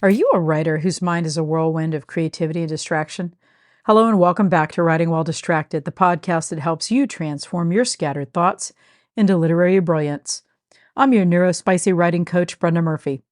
Are you a writer whose mind is a whirlwind of creativity and distraction? Hello and welcome back to Writing While Distracted, the podcast that helps you transform your scattered thoughts into literary brilliance. I'm your NeuroSpicy writing coach, Brenda Murphy.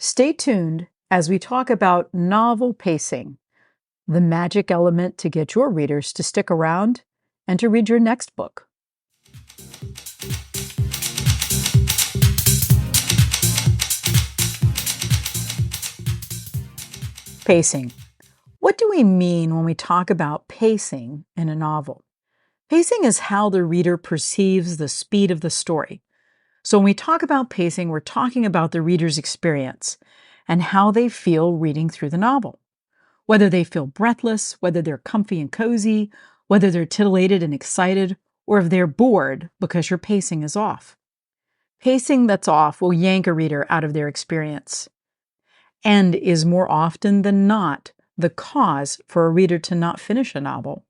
Stay tuned as we talk about novel pacing, the magic element to get your readers to stick around and to read your next book. Pacing. What do we mean when we talk about pacing in a novel? Pacing is how the reader perceives the speed of the story. So when we talk about pacing, we're talking about the reader's experience and how they feel reading through the novel. Whether they feel breathless, whether they're comfy and cozy, whether they're titillated and excited, or if they're bored because your pacing is off. Pacing that's off will yank a reader out of their experience and is more often than not the cause for a reader to not finish a novel.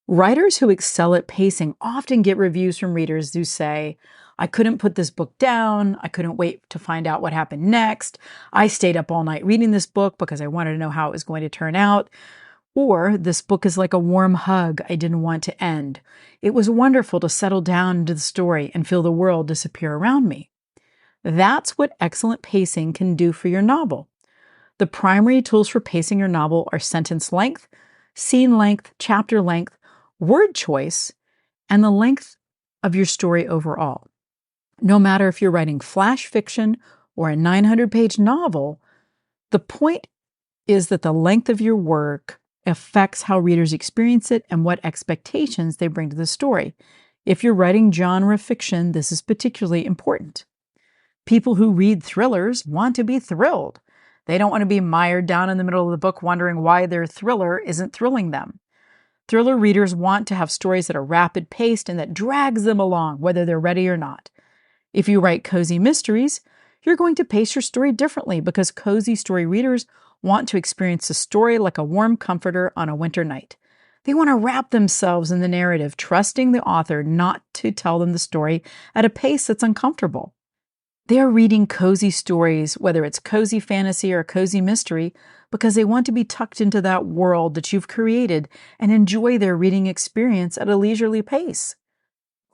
Writers who excel at pacing often get reviews from readers who say, "I couldn't put this book down. I couldn't wait to find out what happened next. I stayed up all night reading this book because I wanted to know how it was going to turn out." Or, "This book is like a warm hug I didn't want to end. It was wonderful to settle down into the story and feel the world disappear around me." That's what excellent pacing can do for your novel. The primary tools for pacing your novel are sentence length, scene length, chapter length, word choice, and the length of your story overall. No matter if you're writing flash fiction or a 900-page novel, the point is that the length of your work affects how readers experience it and what expectations they bring to the story. If you're writing genre fiction, this is particularly important. People who read thrillers want to be thrilled. They don't want to be mired down in the middle of the book wondering why their thriller isn't thrilling them. Thriller readers want to have stories that are rapid-paced and that drags them along, whether they're ready or not. If you write cozy mysteries, you're going to pace your story differently because cozy story readers want to experience the story like a warm comforter on a winter night. They want to wrap themselves in the narrative, trusting the author not to tell them the story at a pace that's uncomfortable. They're reading cozy stories, whether it's cozy fantasy or cozy mystery, because they want to be tucked into that world that you've created and enjoy their reading experience at a leisurely pace.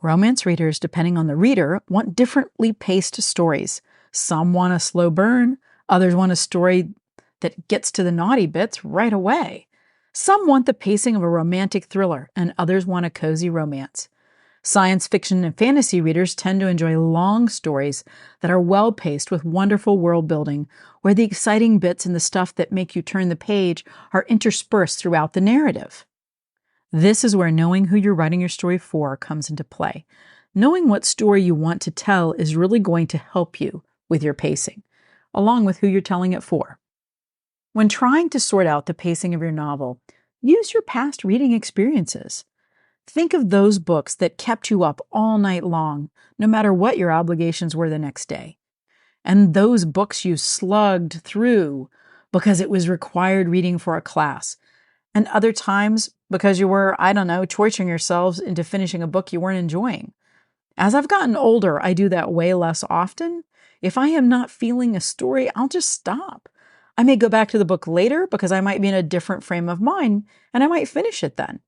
Romance readers, depending on the reader, want differently paced stories. Some want a slow burn, others want a story that gets to the naughty bits right away. Some want the pacing of a romantic thriller, and others want a cozy romance. Science fiction and fantasy readers tend to enjoy long stories that are well-paced with wonderful world building, where the exciting bits and the stuff that make you turn the page are interspersed throughout the narrative. This is where knowing who you're writing your story for comes into play. Knowing what story you want to tell is really going to help you with your pacing, along with who you're telling it for. When trying to sort out the pacing of your novel, use your past reading experiences. Think of those books that kept you up all night long, no matter what your obligations were the next day. And those books you slugged through because it was required reading for a class. And other times because you were, torturing yourselves into finishing a book you weren't enjoying. As I've gotten older, I do that way less often. If I am not feeling a story, I'll just stop. I may go back to the book later because I might be in a different frame of mind, and I might finish it then.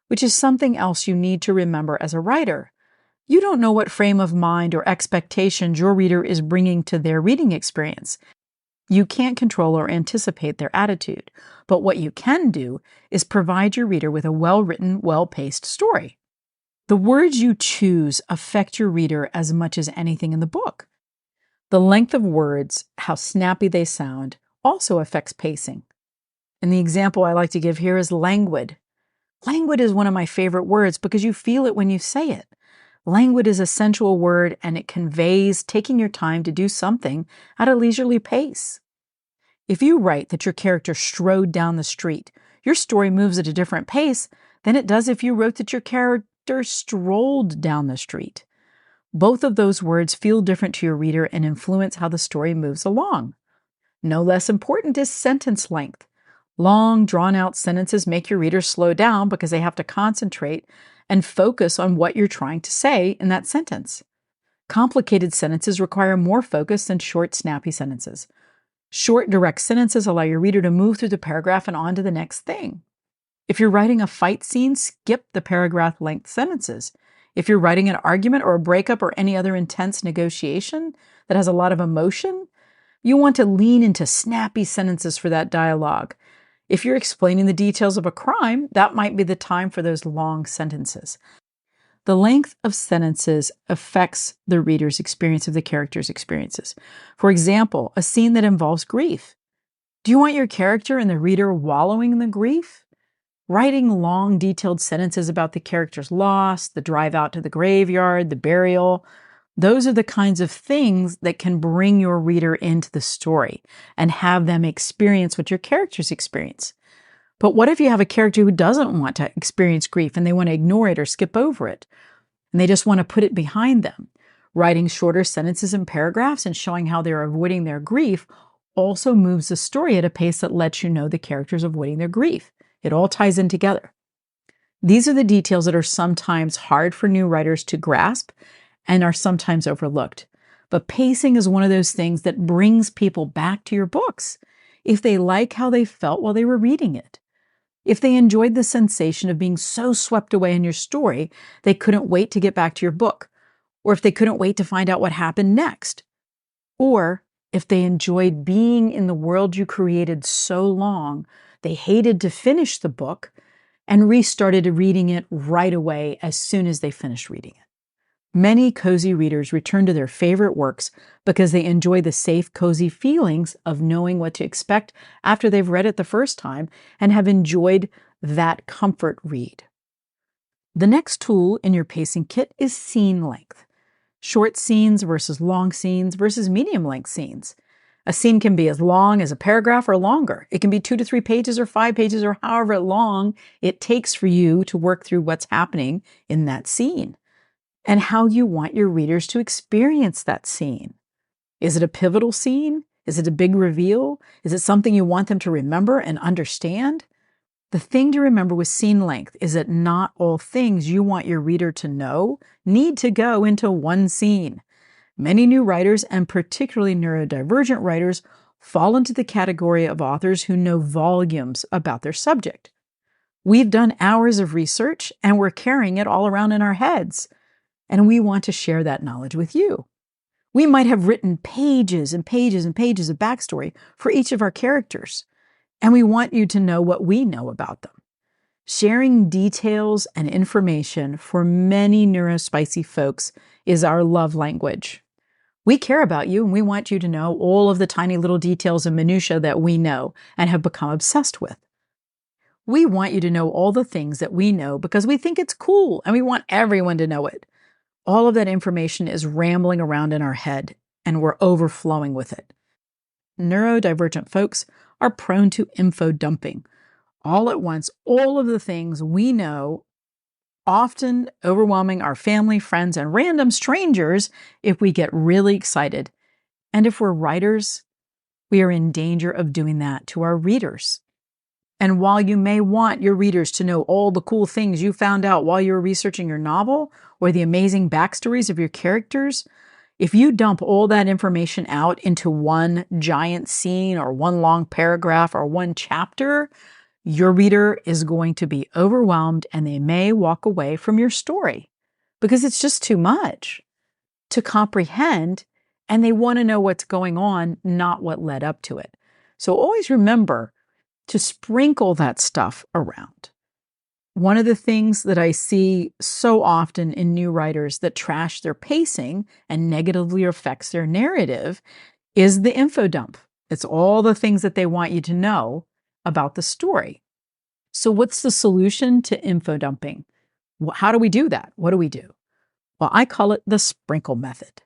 Which is something else you need to remember as a writer. You don't know what frame of mind or expectations your reader is bringing to their reading experience. You can't control or anticipate their attitude, but what you can do is provide your reader with a well-written, well-paced story. The words you choose affect your reader as much as anything in the book. The length of words, how snappy they sound, also affects pacing. And the example I like to give here is languid. Languid is one of my favorite words because you feel it when you say it. Languid is a sensual word and it conveys taking your time to do something at a leisurely pace. If you write that your character strode down the street, your story moves at a different pace than it does if you wrote that your character strolled down the street. Both of those words feel different to your reader and influence how the story moves along. No less important is sentence length. Long, drawn-out sentences make your readers slow down because they have to concentrate and focus on what you're trying to say in that sentence. Complicated sentences require more focus than short, snappy sentences. Short, direct sentences allow your reader to move through the paragraph and on to the next thing. If you're writing a fight scene, skip the paragraph length sentences. If you're writing an argument or a breakup or any other intense negotiation that has a lot of emotion, you want to lean into snappy sentences for that dialogue. If you're explaining the details of a crime, that might be the time for those long sentences. The length of sentences affects the reader's experience of the character's experiences. For example, a scene that involves grief. Do you want your character and the reader wallowing in the grief? Writing long, detailed sentences about the character's loss, the drive out to the graveyard, the burial, those are the kinds of things that can bring your reader into the story and have them experience what your characters experience. But what if you have a character who doesn't want to experience grief and they want to ignore it or skip over it, and they just want to put it behind them? Writing shorter sentences and paragraphs and showing how they're avoiding their grief also moves the story at a pace that lets you know the character's avoiding their grief. It all ties in together. These are the details that are sometimes hard for new writers to grasp and are sometimes overlooked. But pacing is one of those things that brings people back to your books if they like how they felt while they were reading it. If they enjoyed the sensation of being so swept away in your story, they couldn't wait to get back to your book. Or if they couldn't wait to find out what happened next. Or if they enjoyed being in the world you created so long, they hated to finish the book and restarted reading it right away as soon as they finished reading it. Many cozy readers return to their favorite works because they enjoy the safe, cozy feelings of knowing what to expect after they've read it the first time and have enjoyed that comfort read. The next tool in your pacing kit is scene length. Short scenes versus long scenes versus medium-length scenes. A scene can be as long as a paragraph or longer. It can be 2 to 3 pages or 5 pages or however long it takes for you to work through what's happening in that scene and how you want your readers to experience that scene. Is it a pivotal scene? Is it a big reveal? Is it something you want them to remember and understand? The thing to remember with scene length is that not all things you want your reader to know need to go into one scene. Many new writers, and particularly neurodivergent writers, fall into the category of authors who know volumes about their subject. We've done hours of research and we're carrying it all around in our heads, and we want to share that knowledge with you. We might have written pages and pages and pages of backstory for each of our characters, and we want you to know what we know about them. Sharing details and information for many NeuroSpicy folks is our love language. We care about you and we want you to know all of the tiny little details and minutiae that we know and have become obsessed with. We want you to know all the things that we know because we think it's cool and we want everyone to know it. All of that information is rambling around in our head and we're overflowing with it. Neurodivergent folks are prone to info dumping. All at once, all of the things we know, often overwhelming our family, friends, and random strangers if we get really excited. And if we're writers, we are in danger of doing that to our readers. And while you may want your readers to know all the cool things you found out while you were researching your novel or the amazing backstories of your characters, if you dump all that information out into one giant scene or one long paragraph or one chapter, your reader is going to be overwhelmed and they may walk away from your story because it's just too much to comprehend and they want to know what's going on, not what led up to it. So always remember to sprinkle that stuff around. One of the things that I see so often in new writers that trash their pacing and negatively affects their narrative is the info dump. It's all the things that they want you to know about the story. So what's the solution to info dumping? How do we do that? What do we do? Well, I call it the sprinkle method.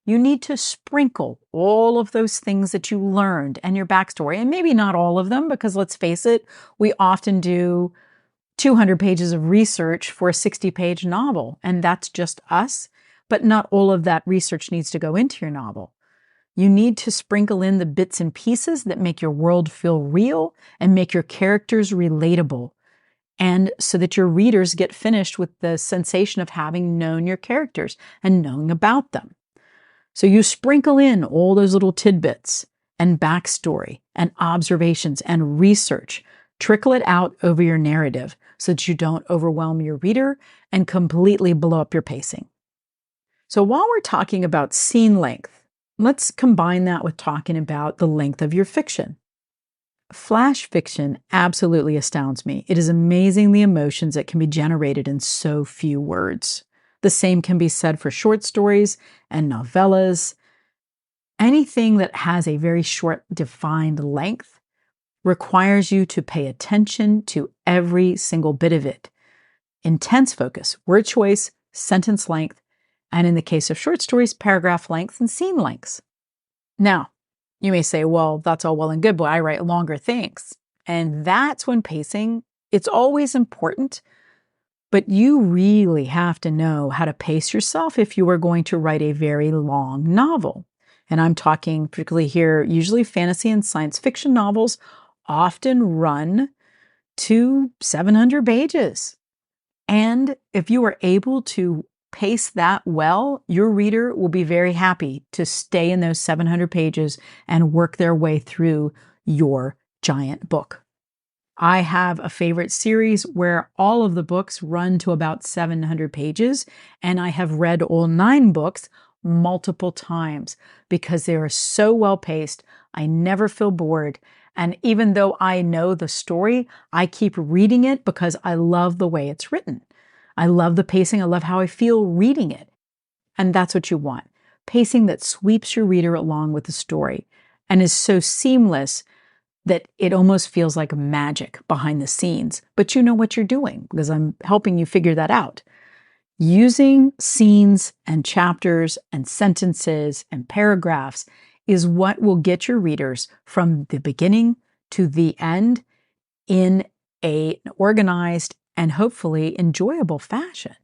You need to sprinkle all of those things that you learned and your backstory, and maybe not all of them, because let's face it, we often do 200 pages of research for a 60-page novel, and that's just us, but not all of that research needs to go into your novel. You need to sprinkle in the bits and pieces that make your world feel real and make your characters relatable, and so that your readers get finished with the sensation of having known your characters and knowing about them. So you sprinkle in all those little tidbits and backstory and observations and research. Trickle it out over your narrative so that you don't overwhelm your reader and completely blow up your pacing. So while we're talking about scene length, let's combine that with talking about the length of your fiction. Flash fiction absolutely astounds me. It is amazing the emotions that can be generated in so few words. The same can be said for short stories and novellas. Anything that has a very short, defined length requires you to pay attention to every single bit of it. Intense focus, word choice, sentence length, and in the case of short stories, paragraph length and scene lengths. Now, you may say, well, that's all well and good, but I write longer things. And that's when pacing, it's always important, but you really have to know how to pace yourself if you are going to write a very long novel. And I'm talking particularly here, usually fantasy and science fiction novels often run to 700 pages. And if you are able to pace that well, your reader will be very happy to stay in those 700 pages and work their way through your giant book. I have a favorite series where all of the books run to about 700 pages, and I have read all 9 books multiple times because they are so well paced. I never feel bored. And even though I know the story, I keep reading it because I love the way it's written. I love the pacing. I love how I feel reading it. And that's what you want. Pacing that sweeps your reader along with the story and is so seamless that it almost feels like magic behind the scenes. But you know what you're doing because I'm helping you figure that out. Using scenes and chapters and sentences and paragraphs is what will get your readers from the beginning to the end in an organized and hopefully enjoyable fashion.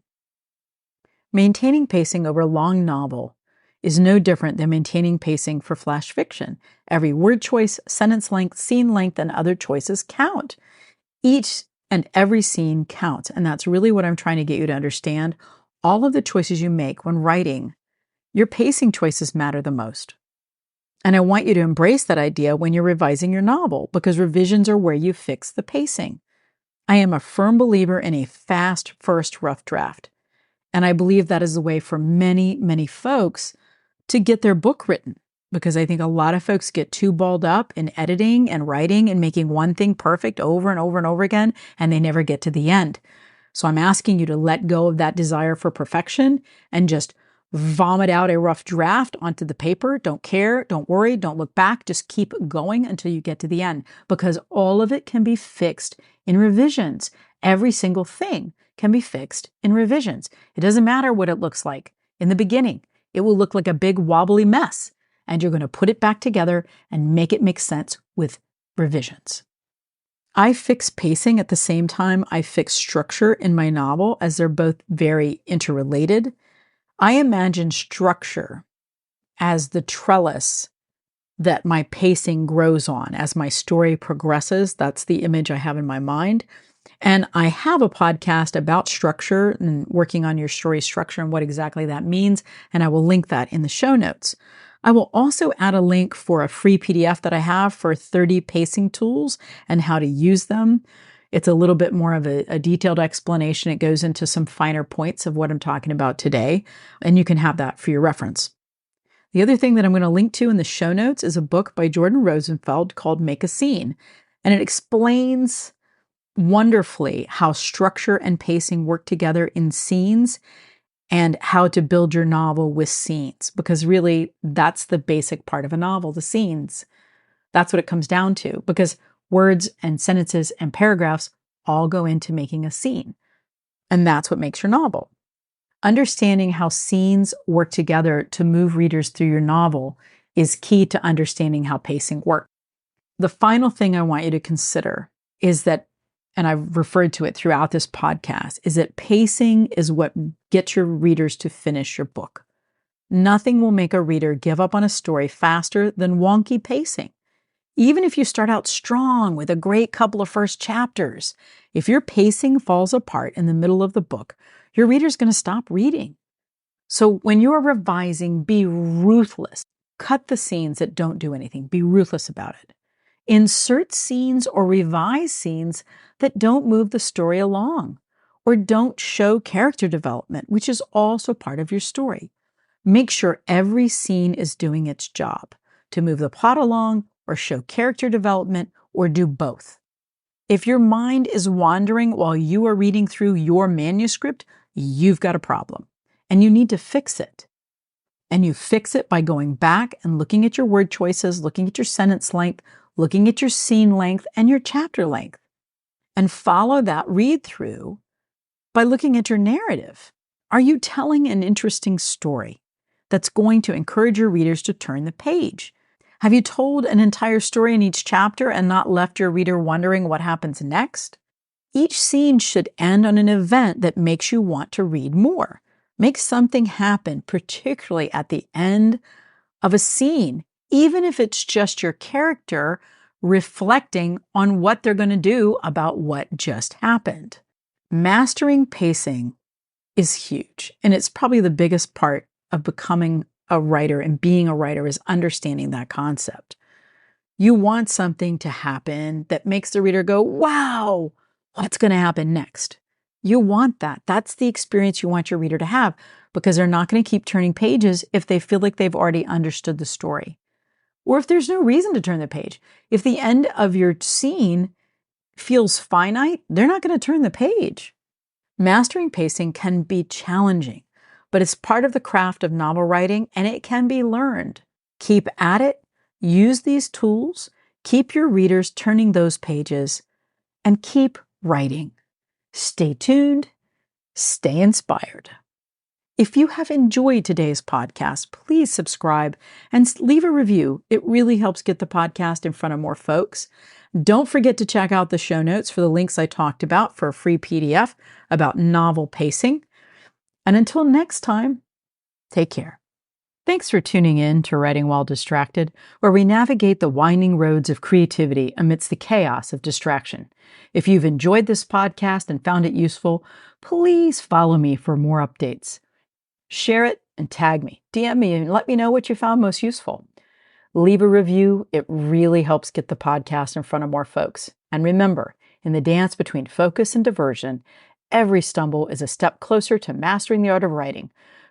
Maintaining pacing over a long novel is no different than maintaining pacing for flash fiction. Every word choice, sentence length, scene length, and other choices count. Each and every scene counts, and that's really what I'm trying to get you to understand. All of the choices you make when writing, your pacing choices matter the most. And I want you to embrace that idea when you're revising your novel, because revisions are where you fix the pacing. I am a firm believer in a fast first rough draft. And I believe that is the way for many, many folks to get their book written, because I think a lot of folks get too balled up in editing and writing and making one thing perfect over and over and over again, and they never get to the end. So I'm asking you to let go of that desire for perfection and just vomit out a rough draft onto the paper. Don't care, don't worry, don't look back. Just keep going until you get to the end, because all of it can be fixed in revisions. Every single thing can be fixed in revisions. It doesn't matter what it looks like in the beginning. It will look like a big wobbly mess, and you're going to put it back together and make it make sense with revisions. I fix pacing at the same time I fix structure in my novel, as they're both very interrelated. I imagine structure as the trellis that my pacing grows on as my story progresses. That's the image I have in my mind. And I have a podcast about structure and working on your story structure and what exactly that means. And I will link that in the show notes. I will also add a link for a free PDF that I have for 30 pacing tools and how to use them. It's a little bit more of a detailed explanation. It goes into some finer points of what I'm talking about today, and you can have that for your reference. The other thing that I'm going to link to in the show notes is a book by Jordan Rosenfeld called Make a Scene, and it explains wonderfully how structure and pacing work together in scenes and how to build your novel with scenes, because really that's the basic part of a novel, the scenes. That's what it comes down to, because words and sentences and paragraphs all go into making a scene. And that's what makes your novel. Understanding how scenes work together to move readers through your novel is key to understanding how pacing works. The final thing I want you to consider is that, and I've referred to it throughout this podcast, is that pacing is what gets your readers to finish your book. Nothing will make a reader give up on a story faster than wonky pacing. Even if you start out strong with a great couple of first chapters, if your pacing falls apart in the middle of the book, your reader's going to stop reading. So when you're revising, be ruthless. Cut the scenes that don't do anything. Be ruthless about it. Insert scenes or revise scenes that don't move the story along or don't show character development, which is also part of your story. Make sure every scene is doing its job to move the plot along or show character development or do both. If your mind is wandering while you are reading through your manuscript, you've got a problem and you need to fix it. And you fix it by going back and looking at your word choices, looking at your sentence length, looking at your scene length and your chapter length. And follow that read through by looking at your narrative. Are you telling an interesting story that's going to encourage your readers to turn the page? Have you told an entire story in each chapter and not left your reader wondering what happens next? Each scene should end on an event that makes you want to read more. Make something happen, particularly at the end of a scene, even if it's just your character reflecting on what they're going to do about what just happened. Mastering pacing is huge, and it's probably the biggest part of becoming a writer and being a writer is understanding that concept. You want something to happen that makes the reader go, wow, what's going to happen next? You want that. That's the experience you want your reader to have because they're not going to keep turning pages if they feel like they've already understood the story. Or if there's no reason to turn the page. If the end of your scene feels finite, they're not going to turn the page. Mastering pacing can be challenging, but it's part of the craft of novel writing and it can be learned. Keep at it, use these tools, keep your readers turning those pages, and keep writing. Stay tuned, stay inspired. If you have enjoyed today's podcast, please subscribe and leave a review. It really helps get the podcast in front of more folks. Don't forget to check out the show notes for the links I talked about for a free PDF about novel pacing. And until next time, take care. Thanks for tuning in to Writing While Distracted, where we navigate the winding roads of creativity amidst the chaos of distraction. If you've enjoyed this podcast and found it useful, please follow me for more updates. Share it and tag me. DM me and let me know what you found most useful. Leave a review. It really helps get the podcast in front of more folks. And remember, in the dance between focus and diversion, every stumble is a step closer to mastering the art of writing.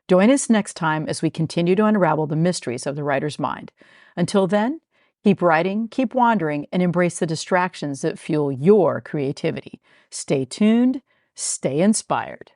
Join us next time as we continue to unravel the mysteries of the writer's mind. Until then, keep writing, keep wandering, and embrace the distractions that fuel your creativity. Stay tuned, stay inspired.